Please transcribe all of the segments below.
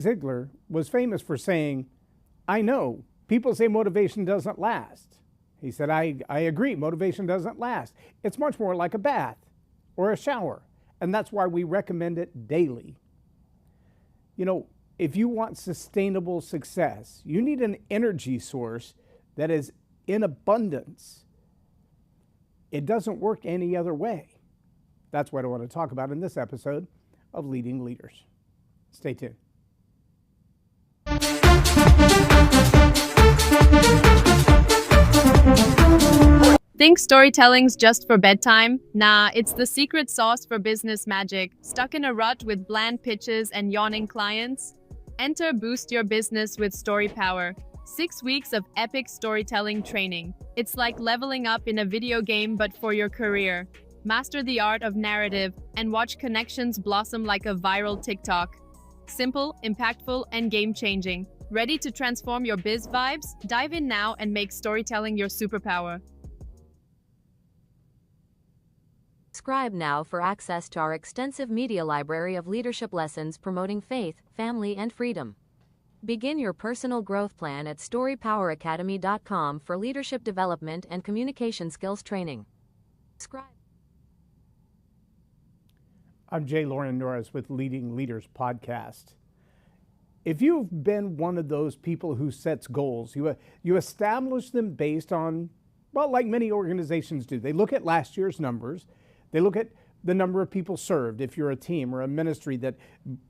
Ziegler was famous for saying, I know, people say motivation doesn't last. He said, I agree, motivation doesn't last. It's much more like a bath or a shower, and that's why we recommend it daily. You know, if you want sustainable success, you need an energy source that is in abundance. It doesn't work any other way. That's what I want to talk about in this episode of Leading Leaders. Stay tuned. Think storytelling's just for bedtime? Nah, it's the secret sauce for business magic. Stuck in a rut with bland pitches and yawning clients? Enter Boost Your Business with Story Power. 6 weeks of epic storytelling training. It's like leveling up in a video game but for your career. Master the art of narrative and watch connections blossom like a viral TikTok. Simple, impactful, and game-changing. Ready to transform your biz vibes? Dive in now and make storytelling your superpower. Subscribe now for access to our extensive media library of leadership lessons promoting faith, family, and freedom. Begin your personal growth plan at storypoweracademy.com for leadership development and communication skills training. Subscribe. I'm Loren Norris with Leading Leaders Podcast. If you've been one of those people who sets goals, you establish them based on, well, like many organizations do. They look at last year's numbers. They look at the number of people served if you're a team or a ministry that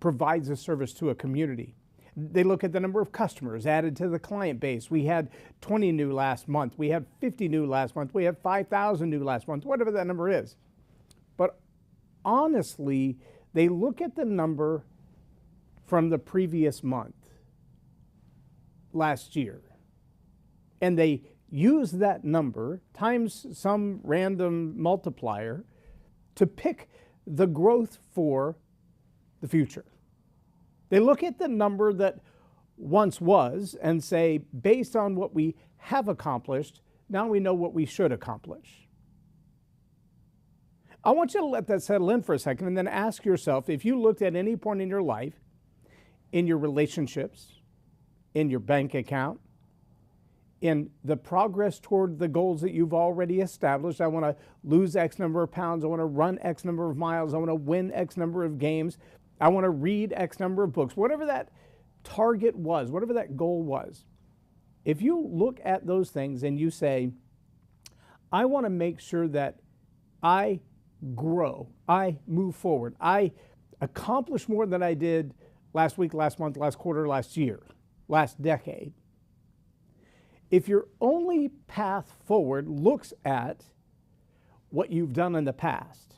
provides a service to a community. They look at the number of customers added to the client base. We had 20 new last month. We had 50 new last month. We had 5,000 new last month, whatever that number is. But honestly, they look at the number from the previous month, last year, and they use that number times some random multiplier to pick the growth for the future. They look at the number that once was and say, based on what we have accomplished, now we know what we should accomplish. I want you to let that settle in for a second and then ask yourself, if you looked at any point in your life, in your relationships, in your bank account, in the progress toward the goals that you've already established. I want to lose X number of pounds. I want to run X number of miles. I want to win X number of games. I want to read X number of books. Whatever that target was, whatever that goal was, if you look at those things and you say, I want to make sure that I grow, I move forward, I accomplish more than I did last week, last month, last quarter, last year, last decade. If your only path forward looks at what you've done in the past,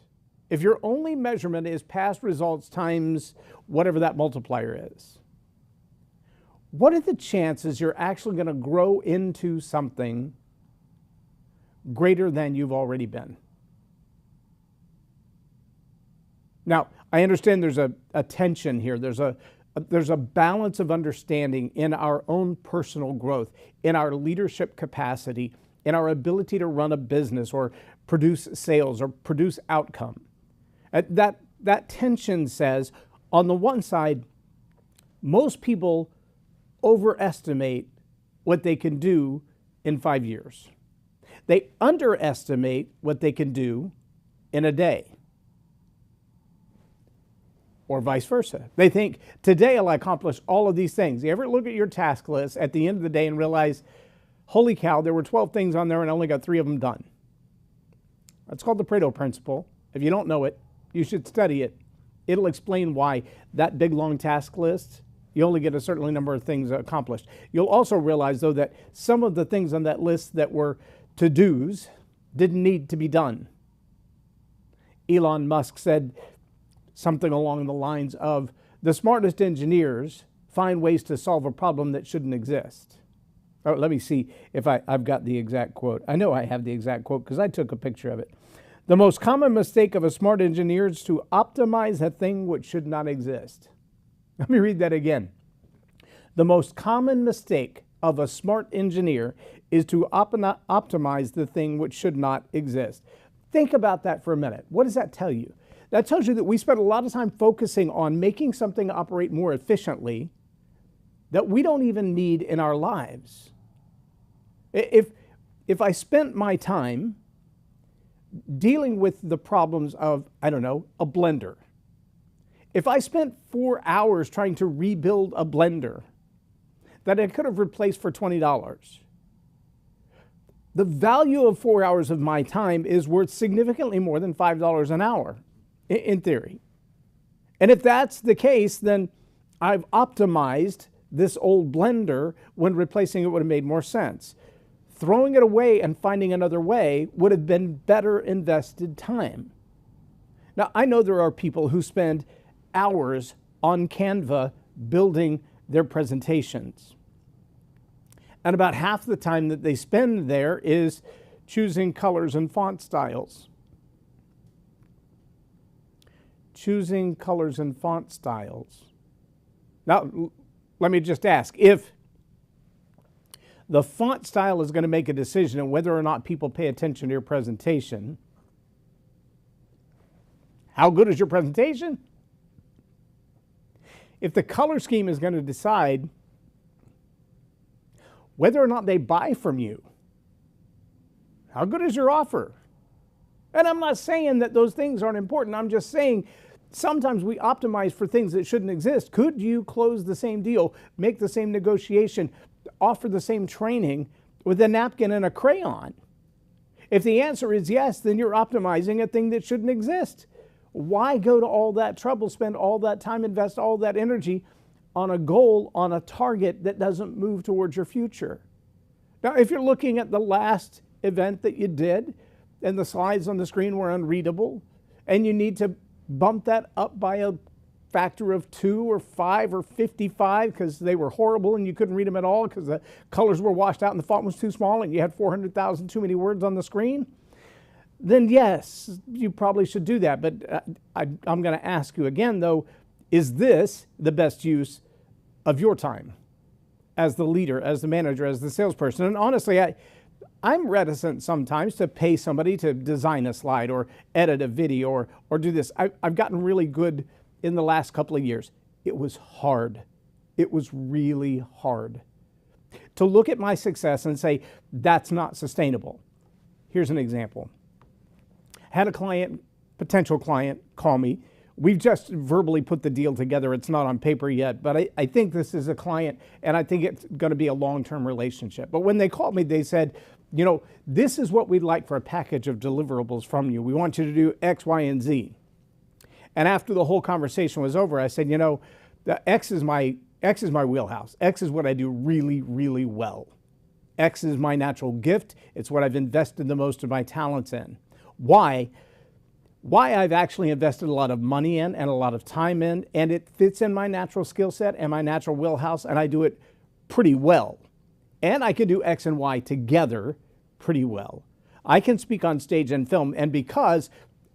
if your only measurement is past results times whatever that multiplier is, what are the chances you're actually going to grow into something greater than you've already been? Now, I understand there's a tension here. There's a balance of understanding in our own personal growth, in our leadership capacity, in our ability to run a business or produce sales or produce outcome. That tension says, on the one side, most people overestimate what they can do in 5 years. They underestimate what they can do in a day. Or vice versa. They think, today I'll accomplish all of these things. You ever look at your task list at the end of the day and realize, holy cow, there were 12 things on there and I only got 3 of them done? That's called the Pareto principle. If you don't know it, you should study it. It'll explain why that big, long task list, you only get a certain number of things accomplished. You'll also realize, though, that some of the things on that list that were to-dos didn't need to be done. Elon Musk said something along the lines of, the smartest engineers find ways to solve a problem that shouldn't exist. Oh, let me see if I've got the exact quote. I know I have the exact quote because I took a picture of it. The most common mistake of a smart engineer is to optimize a thing which should not exist. Let me read that again. The most common mistake of a smart engineer is to optimize the thing which should not exist. Think about that for a minute. What does that tell you? That tells you that we spend a lot of time focusing on making something operate more efficiently that we don't even need in our lives. If I spent my time dealing with the problems of, I don't know, a blender, if I spent 4 hours trying to rebuild a blender that I could have replaced for $20, the value of 4 hours of my time is worth significantly more than $5 an hour, in theory. And if that's the case, then I've optimized this old blender when replacing it would have made more sense. Throwing it away and finding another way would have been better invested time. Now, I know there are people who spend hours on Canva building their presentations. And about half the time that they spend there is choosing colors and font styles. Choosing colors and font styles. Now, let me just ask, if the font style is going to make a decision on whether or not people pay attention to your presentation, how good is your presentation? If the color scheme is going to decide whether or not they buy from you, how good is your offer? And I'm not saying that those things aren't important. I'm just saying sometimes we optimize for things that shouldn't exist. Could you close the same deal, make the same negotiation, offer the same training with a napkin and a crayon? If the answer is yes, then you're optimizing a thing that shouldn't exist. Why go to all that trouble, spend all that time, invest all that energy on a goal, on a target that doesn't move towards your future? Now, if you're looking at the last event that you did and the slides on the screen were unreadable and you need to bump that up by a factor of 2 or 5 or 55 because they were horrible and you couldn't read them at all because the colors were washed out and the font was too small and you had 400,000 too many words on the screen, then yes, you probably should do that. But I'm going to ask you again, though, is this the best use of your time as the leader, as the manager, as the salesperson? And honestly, I'm reticent sometimes to pay somebody to design a slide or edit a video or do this. I've gotten really good in the last couple of years. It was hard. It was really hard to look at my success and say, that's not sustainable. Here's an example. Had a client, potential client, call me. We've just verbally put the deal together. It's not on paper yet, but I think this is a client and I think it's going to be a long-term relationship. But when they called me, they said, you know, this is what we'd like for a package of deliverables from you. We want you to do X, Y, and Z. And after the whole conversation was over, I said, you know, the X is my wheelhouse. X is what I do really, really well. X is my natural gift. It's what I've invested the most of my talents in. Why I've actually invested a lot of money in and a lot of time in, and it fits in my natural skill set and my natural wheelhouse, and I do it pretty well. And I can do X and Y together pretty well. I can speak on stage and film, and because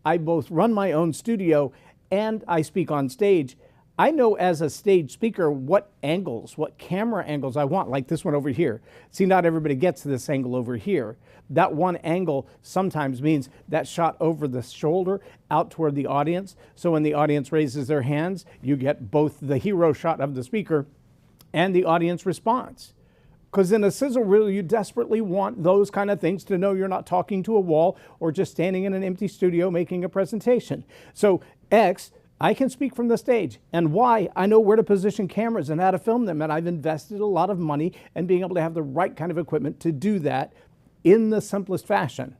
I both run my own studio and I speak on stage, I know as a stage speaker what angles, what camera angles I want, like this one over here. See, not everybody gets this angle over here. That one angle sometimes means that shot over the shoulder out toward the audience. So when the audience raises their hands, you get both the hero shot of the speaker and the audience response. Because in a sizzle reel, you desperately want those kind of things to know you're not talking to a wall or just standing in an empty studio making a presentation. So X, I can speak from the stage, and Y, I know where to position cameras and how to film them, and I've invested a lot of money in being able to have the right kind of equipment to do that in the simplest fashion.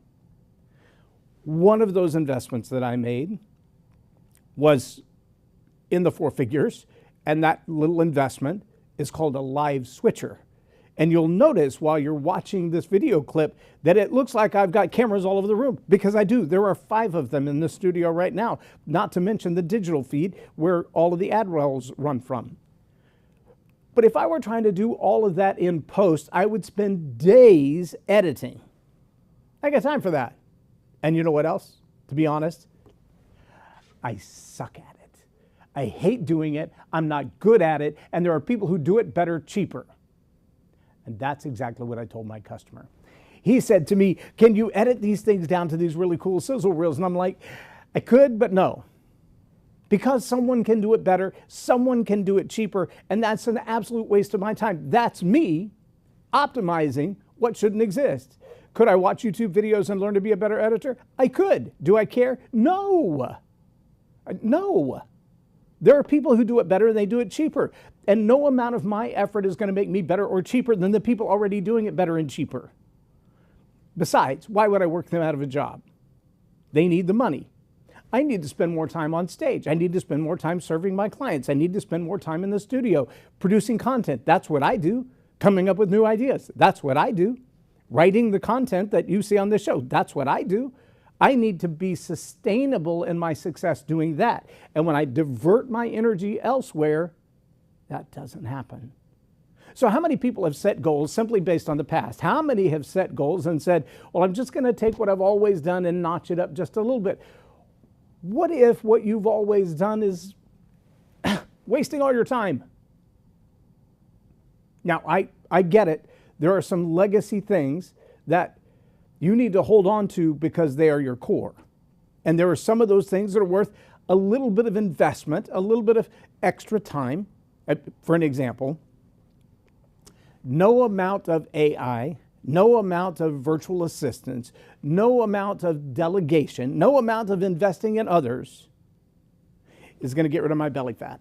One of those investments that I made was in the 4 figures, and that little investment is called a live switcher. And you'll notice while you're watching this video clip that it looks like I've got cameras all over the room, because I do. There are 5 of them in the studio right now, not to mention the digital feed where all of the ad rolls run from. But if I were trying to do all of that in post, I would spend days editing. I got time for that. And you know what else? To be honest, I suck at it. I hate doing it. I'm not good at it. And there are people who do it better, cheaper. And that's exactly what I told my customer. He said to me, can you edit these things down to these really cool sizzle reels? And I'm like, I could, but no. Because someone can do it better, someone can do it cheaper, and that's an absolute waste of my time. That's me optimizing what shouldn't exist. Could I watch YouTube videos and learn to be a better editor? I could. Do I care? No. No. There are people who do it better and they do it cheaper. And no amount of my effort is going to make me better or cheaper than the people already doing it better and cheaper. Besides, why would I work them out of a job? They need the money. I need to spend more time on stage. I need to spend more time serving my clients. I need to spend more time in the studio producing content. That's what I do. Coming up with new ideas. That's what I do. Writing the content that you see on this show. That's what I do. I need to be sustainable in my success doing that. And when I divert my energy elsewhere, that doesn't happen. So how many people have set goals simply based on the past? How many have set goals and said, well, I'm just going to take what I've always done and notch it up just a little bit? What if what you've always done is wasting all your time? Now, I get it. There are some legacy things that you need to hold on to because they are your core. And there are some of those things that are worth a little bit of investment, a little bit of extra time. For an example, no amount of AI, no amount of virtual assistants, no amount of delegation, no amount of investing in others is going to get rid of my belly fat.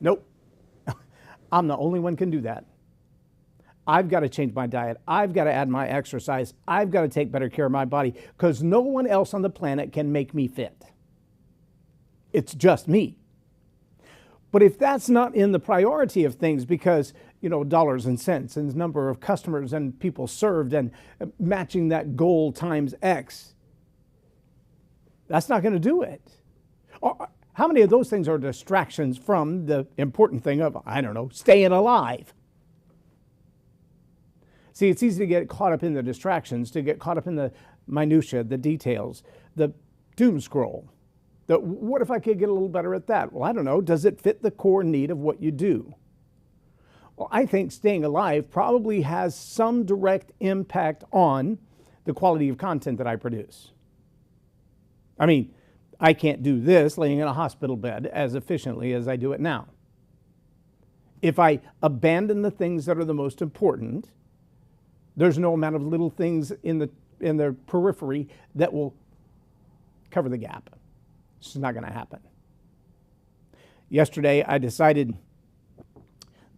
Nope. I'm the only one can do that. I've got to change my diet. I've got to add my exercise. I've got to take better care of my body because no one else on the planet can make me fit. It's just me. But if that's not in the priority of things because, dollars and cents and number of customers and people served and matching that goal times X, that's not going to do it. How many of those things are distractions from the important thing of, staying alive? See, it's easy to get caught up in the distractions, to get caught up in the minutia, the details, the doom scroll. What if I could get a little better at that? Well, I don't know. Does it fit the core need of what you do? Well, I think staying alive probably has some direct impact on the quality of content that I produce. I can't do this laying in a hospital bed as efficiently as I do it now. If I abandon the things that are the most important, there's no amount of little things in the periphery that will cover the gap. It's just not going to happen. Yesterday, I decided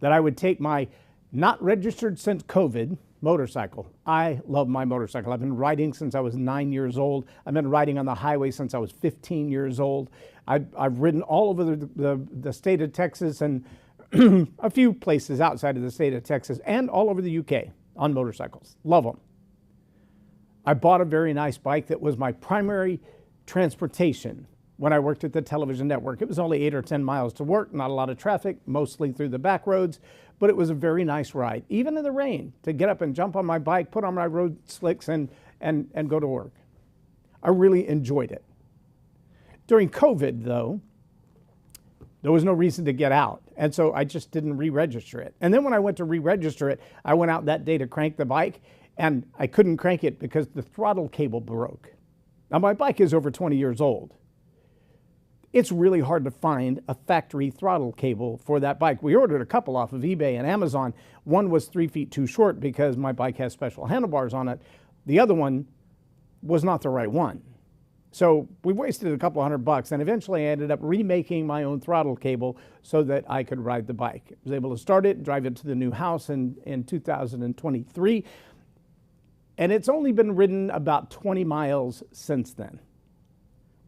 that I would take my not registered since COVID motorcycle. I love my motorcycle. I've been riding since I was 9 years old. I've been riding on the highway since I was 15 years old. I've ridden all over the state of Texas and a few places outside of the state of Texas and all over the UK on motorcycles. Love them. I bought a very nice bike that was my primary transportation when I worked at the television network. It was only 8 or 10 miles to work, not a lot of traffic, mostly through the back roads, but it was a very nice ride, even in the rain, to get up and jump on my bike, put on my road slicks and go to work. I really enjoyed it. During COVID, though, there was no reason to get out, and so I just didn't re-register it. And then when I went to re-register it, I went out that day to crank the bike, and I couldn't crank it because the throttle cable broke. Now, my bike is over 20 years old. It's really hard to find a factory throttle cable for that bike. We ordered a couple off of eBay and Amazon. One was 3 feet too short because my bike has special handlebars on it. The other one was not the right one. So we wasted a couple $100 and eventually I ended up remaking my own throttle cable so that I could ride the bike. I was able to start it, drive it to the new house in 2023. And it's only been ridden about 20 miles since then.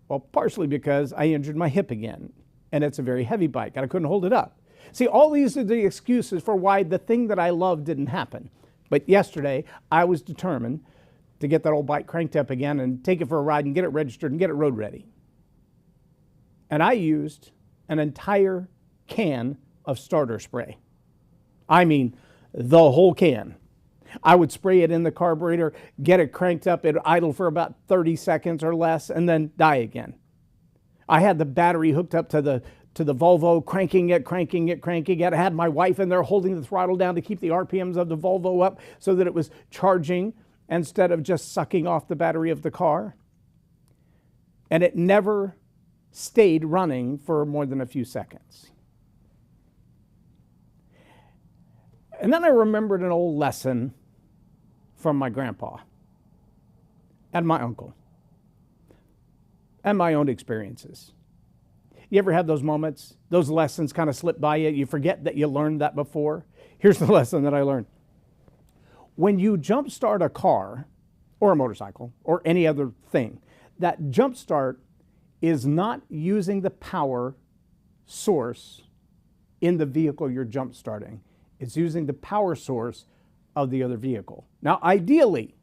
Well, partially because I injured my hip again, and it's a very heavy bike, and I couldn't hold it up. See, all these are the excuses for why the thing that I love didn't happen. But yesterday, I was determined to get that old bike cranked up again and take it for a ride and get it registered and get it road ready. And I used an entire can of starter spray. I mean, the whole can. I would spray it in the carburetor, get it cranked up, it'd idle for about 30 seconds or less, and then die again. I had the battery hooked up to the Volvo, cranking it. I had my wife in there holding the throttle down to keep the RPMs of the Volvo up so that it was charging instead of just sucking off the battery of the car. And it never stayed running for more than a few seconds. And then I remembered an old lesson from my grandpa and my uncle and my own experiences. You ever have those moments, those lessons kind of slip by you? You forget that you learned that before? Here's the lesson that I learned. When you jump start a car or a motorcycle or any other thing, that jump start is not using the power source in the vehicle you're jump starting. It's using the power source of the other vehicle. Now, ideally,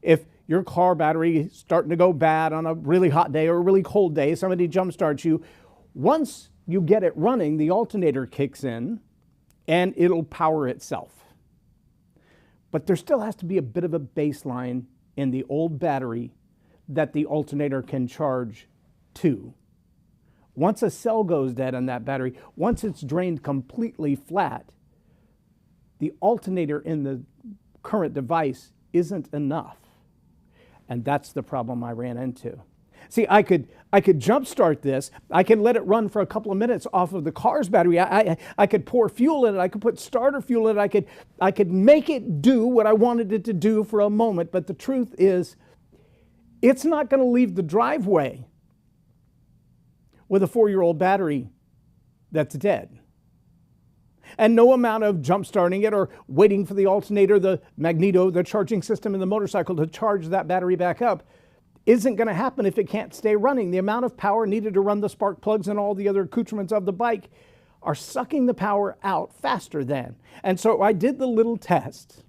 if your car battery is starting to go bad on a really hot day or a really cold day, somebody jump starts you, once you get it running, the alternator kicks in and it'll power itself. But there still has to be a bit of a baseline in the old battery that the alternator can charge to. Once a cell goes dead on that battery, once it's drained completely flat, the alternator in the current device isn't enough. And that's the problem I ran into. See, I could jumpstart this. I can let it run for a couple of minutes off of the car's battery. I could pour fuel in it. I could put starter fuel in it. I could make it do what I wanted it to do for a moment. But the truth is, it's not going to leave the driveway with a 4-year-old battery that's dead. And no amount of jump starting it or waiting for the alternator, the magneto, the charging system in the motorcycle to charge that battery back up isn't going to happen if it can't stay running. The amount of power needed to run the spark plugs and all the other accoutrements of the bike are sucking the power out faster than. And so I did the little test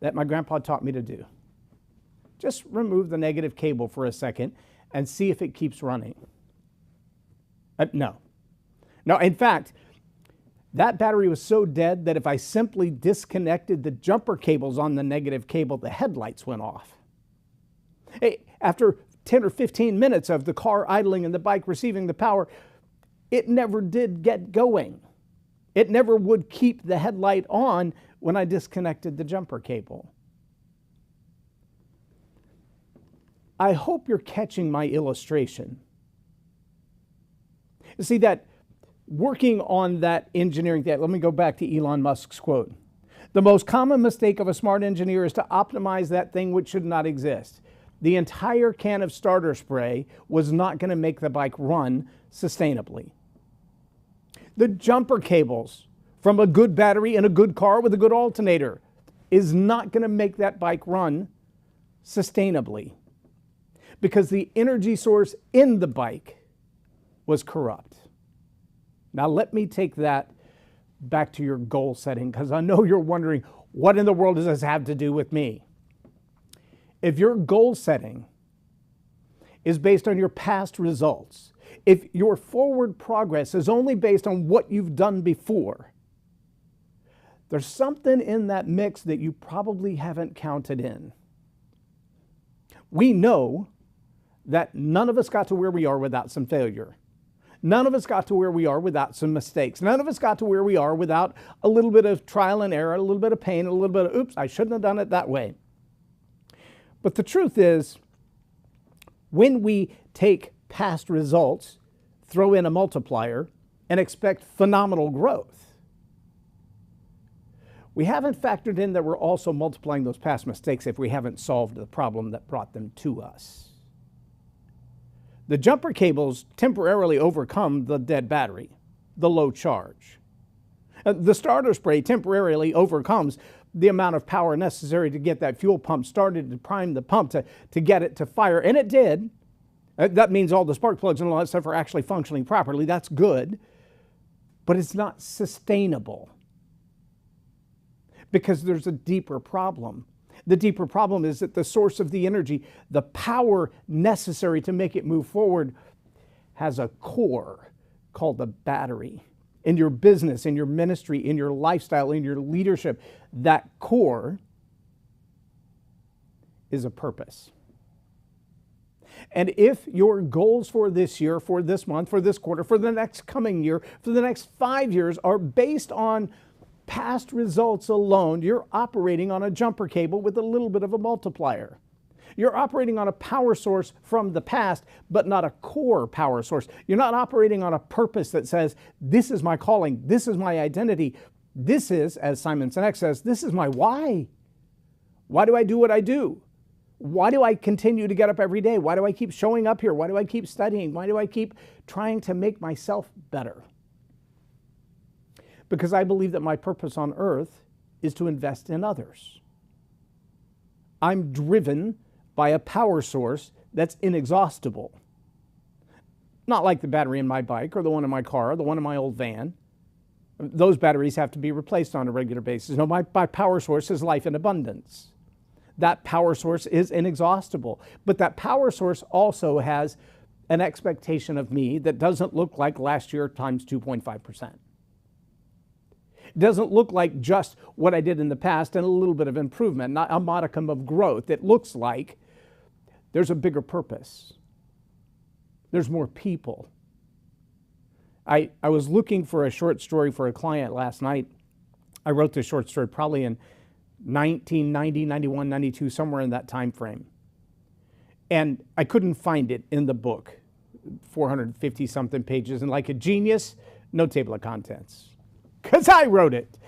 that my grandpa taught me to do. Just remove the negative cable for a second and see if it keeps running. No, in fact, that battery was so dead that if I simply disconnected the jumper cables on the negative cable, the headlights went off. Hey, after 10 or 15 minutes of the car idling and the bike receiving the power, it never did get going. It never would keep the headlight on when I disconnected the jumper cable. I hope you're catching my illustration. You see that working on that engineering, let me go back to Elon Musk's quote. The most common mistake of a smart engineer is to optimize that thing which should not exist. The entire can of starter spray was not going to make the bike run sustainably. The jumper cables from a good battery in a good car with a good alternator is not going to make that bike run sustainably because the energy source in the bike was corrupt. Now let me take that back to your goal setting, because I know you're wondering, what in the world does this have to do with me? If your goal setting is based on your past results, if your forward progress is only based on what you've done before, there's something in that mix that you probably haven't counted in. We know that none of us got to where we are without some failure. None of us got to where we are without some mistakes. None of us got to where we are without a little bit of trial and error, a little bit of pain, a little bit of, oops, I shouldn't have done it that way. But the truth is, when we take past results, throw in a multiplier, and expect phenomenal growth, we haven't factored in that we're also multiplying those past mistakes if we haven't solved the problem that brought them to us. The jumper cables temporarily overcome the dead battery, the low charge. The starter spray temporarily overcomes the amount of power necessary to get that fuel pump started, to prime the pump, to get it to fire, and it did. That means all the spark plugs and all that stuff are actually functioning properly. That's good, but it's not sustainable because there's a deeper problem. The deeper problem is that the source of the energy, the power necessary to make it move forward, has a core called the battery. In your business, in your ministry, in your lifestyle, in your leadership, that core is a purpose. And if your goals for this year, for this month, for this quarter, for the next coming year, for the next 5 years are based on past results alone, you're operating on a jumper cable with a little bit of a multiplier. You're operating on a power source from the past, but not a core power source. You're not operating on a purpose that says, this is my calling, this is my identity, this is, as Simon Sinek says, this is my why. Why do I do what I do? Why do I continue to get up every day? Why do I keep showing up here? Why do I keep studying? Why do I keep trying to make myself better? Because I believe that my purpose on earth is to invest in others. I'm driven by a power source that's inexhaustible. Not like the battery in my bike or the one in my car or the one in my old van. Those batteries have to be replaced on a regular basis. No, my power source is life in abundance. That power source is inexhaustible. But that power source also has an expectation of me that doesn't look like last year times 2.5%. It doesn't look like just what I did in the past and a little bit of improvement, not a modicum of growth. It looks like there's a bigger purpose. There's more people. I was looking for a short story for a client last night. I wrote this short story probably in 1990, 91, 92, somewhere in that time frame. And I couldn't find it in the book, 450 something pages, and like a genius, no table of contents. Because I wrote it.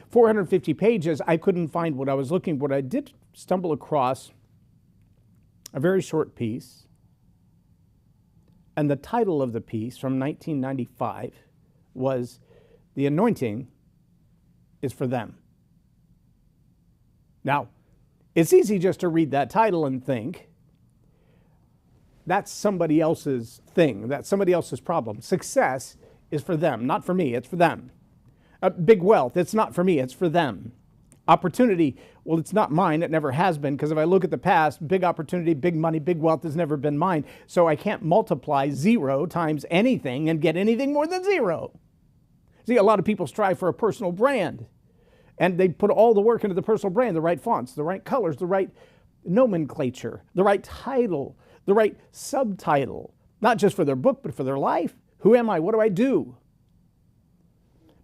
450 pages, I couldn't find what I was looking for. But I did stumble across a very short piece. And the title of the piece from 1995 was, "The Anointing is for Them." Now, it's easy just to read that title and think, that's somebody else's thing, that's somebody else's problem. Success is for them, not for me, it's for them. Big wealth, it's not for me, it's for them. Opportunity, well, it's not mine, it never has been, because if I look at the past, big opportunity, big money, big wealth has never been mine. So I can't multiply 0 times anything and get anything more than 0. See, a lot of people strive for a personal brand, and they put all the work into the personal brand, the right fonts, the right colors, the right nomenclature, the right title, the right subtitle, not just for their book, but for their life. Who am I? What do I do?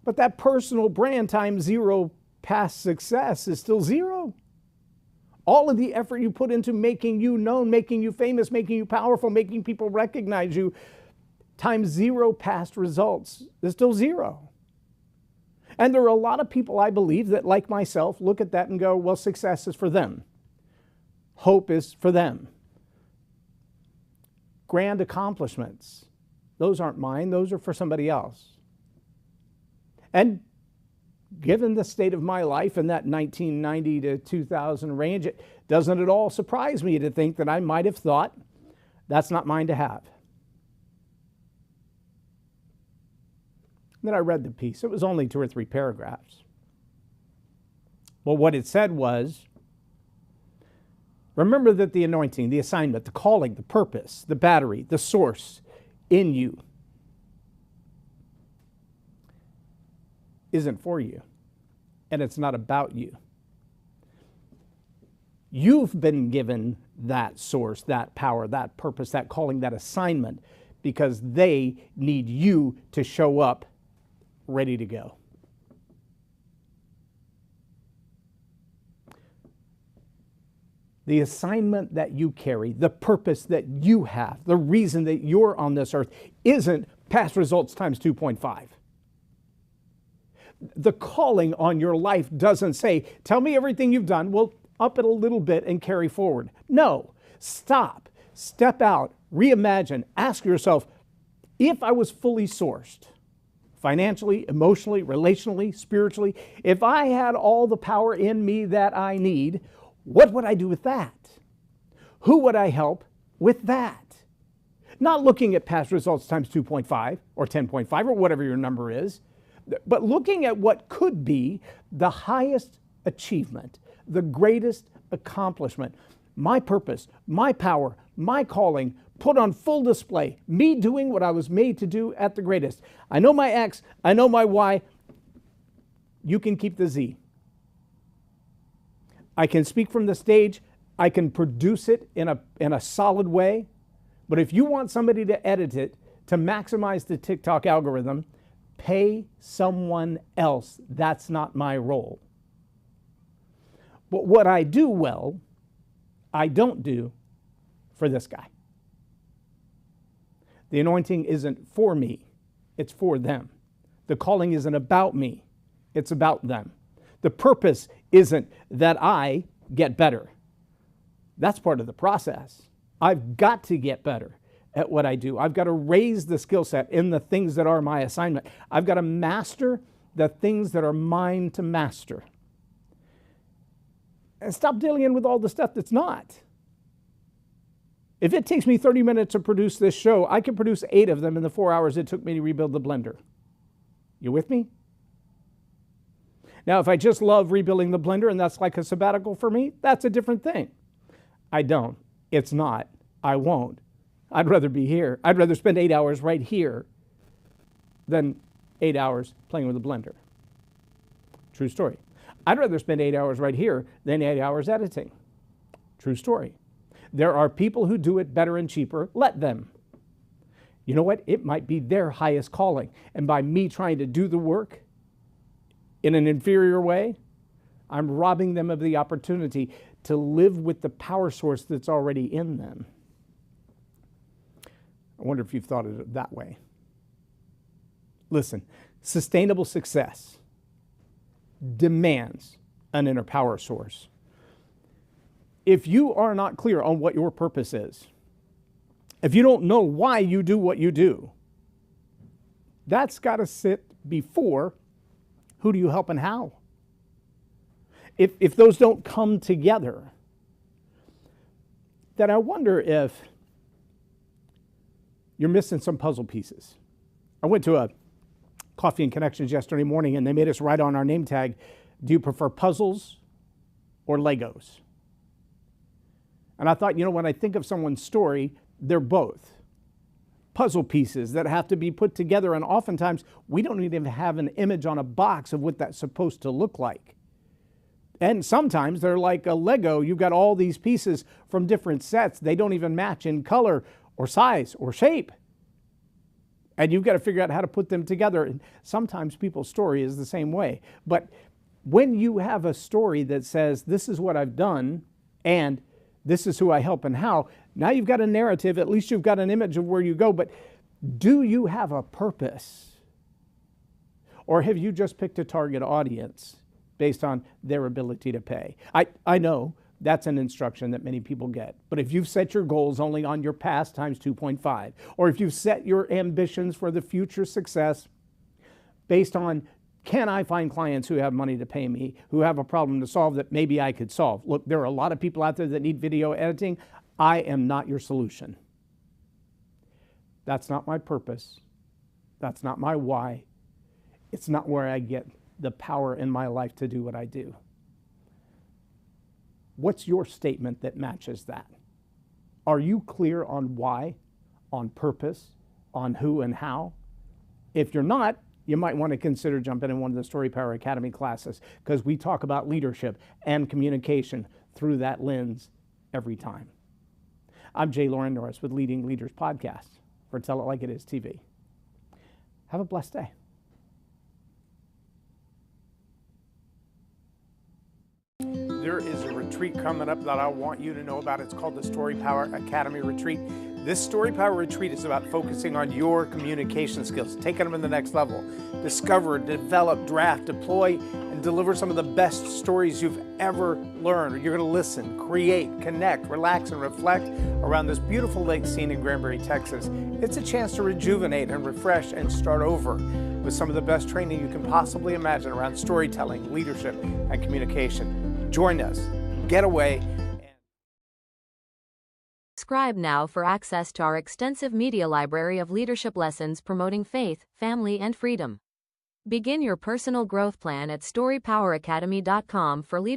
But that personal brand times 0 past success is still 0. All of the effort you put into making you known, making you famous, making you powerful, making people recognize you, times 0 past results is still 0. And there are a lot of people, I believe, that like myself, look at that and go, well, success is for them. Hope is for them. Grand accomplishments, those aren't mine, those are for somebody else. And given the state of my life in that 1990 to 2000 range, it doesn't at all surprise me to think that I might have thought, that's not mine to have. Then I read the piece. It was only 2 or 3 paragraphs. Well, what it said was, remember that the anointing, the assignment, the calling, the purpose, the battery, the source in you isn't for you, and it's not about you. You've been given that source, that power, that purpose, that calling, that assignment, because they need you to show up ready to go. The assignment that you carry, the purpose that you have, the reason that you're on this earth isn't past results times 2.5. The calling on your life doesn't say, tell me everything you've done, well, up it a little bit and carry forward. No, stop, step out, reimagine, ask yourself, if I was fully sourced, financially, emotionally, relationally, spiritually, if I had all the power in me that I need, what would I do with that? Who would I help with that? Not looking at past results times 2.5 or 10.5 or whatever your number is, but looking at what could be the highest achievement, the greatest accomplishment, my purpose, my power, my calling, put on full display, me doing what I was made to do at the greatest. I know my X, I know my Y, you can keep the Z. I can speak from the stage, I can produce it in a solid way, but if you want somebody to edit it to maximize the TikTok algorithm, pay someone else. That's not my role. But what I do well, I don't do for this guy. The anointing isn't for me, it's for them. The calling isn't about me, it's about them. The purpose isn't that I get better. That's part of the process. I've got to get better at what I do. I've got to raise the skill set in the things that are my assignment. I've got to master the things that are mine to master. And stop dealing with all the stuff that's not. If it takes me 30 minutes to produce this show, I can produce 8 of them in the 4 hours it took me to rebuild the blender. You with me? Now, if I just love rebuilding the blender and that's like a sabbatical for me, that's a different thing. I don't. It's not. I won't. I'd rather be here. I'd rather spend 8 hours right here than 8 hours playing with a blender. True story. I'd rather spend 8 hours right here than 8 hours editing. True story. There are people who do it better and cheaper. Let them. You know what? It might be their highest calling. And by me trying to do the work in an inferior way, I'm robbing them of the opportunity to live with the power source that's already in them. I wonder if you've thought of it that way. Listen, sustainable success demands an inner power source. If you are not clear on what your purpose is, if you don't know why you do what you do, that's got to sit before who do you help and how. If those don't come together, then I wonder if you're missing some puzzle pieces. I went to a Coffee and Connections yesterday morning and they made us write on our name tag, do you prefer puzzles or Legos? And I thought, when I think of someone's story, they're both puzzle pieces that have to be put together. And oftentimes we don't even have an image on a box of what that's supposed to look like. And sometimes they're like a Lego. You've got all these pieces from different sets. They don't even match in color or size or shape. And you've got to figure out how to put them together. And sometimes people's story is the same way. But when you have a story that says, this is what I've done, and this is who I help and how, now you've got a narrative, at least you've got an image of where you go. But do you have a purpose? Or have you just picked a target audience based on their ability to pay? I know that's an instruction that many people get. But if you've set your goals only on your past times 2.5, or if you've set your ambitions for the future success based on, can I find clients who have money to pay me, who have a problem to solve that maybe I could solve? Look, there are a lot of people out there that need video editing. I am not your solution. That's not my purpose. That's not my why. It's not where I get the power in my life to do what I do. What's your statement that matches that? Are you clear on why, on purpose, on who and how? If you're not, you might want to consider jumping in one of the Story Power Academy classes, because we talk about leadership and communication through that lens every time. I'm Loren Norris with Leading Leaders Podcast for Tell It Like It Is TV. Have a blessed day. There is a retreat coming up that I want you to know about. It's called the Story Power Academy Retreat. This Story Power Retreat is about focusing on your communication skills, taking them to the next level. Discover, develop, draft, deploy, and deliver some of the best stories you've ever learned. You're going to listen, create, connect, relax, and reflect around this beautiful lake scene in Granbury, Texas. It's a chance to rejuvenate and refresh and start over with some of the best training you can possibly imagine around storytelling, leadership, and communication. Join us. Get away. Subscribe now for access to our extensive media library of leadership lessons promoting faith, family, and freedom. Begin your personal growth plan at storypoweracademy.com for leadership.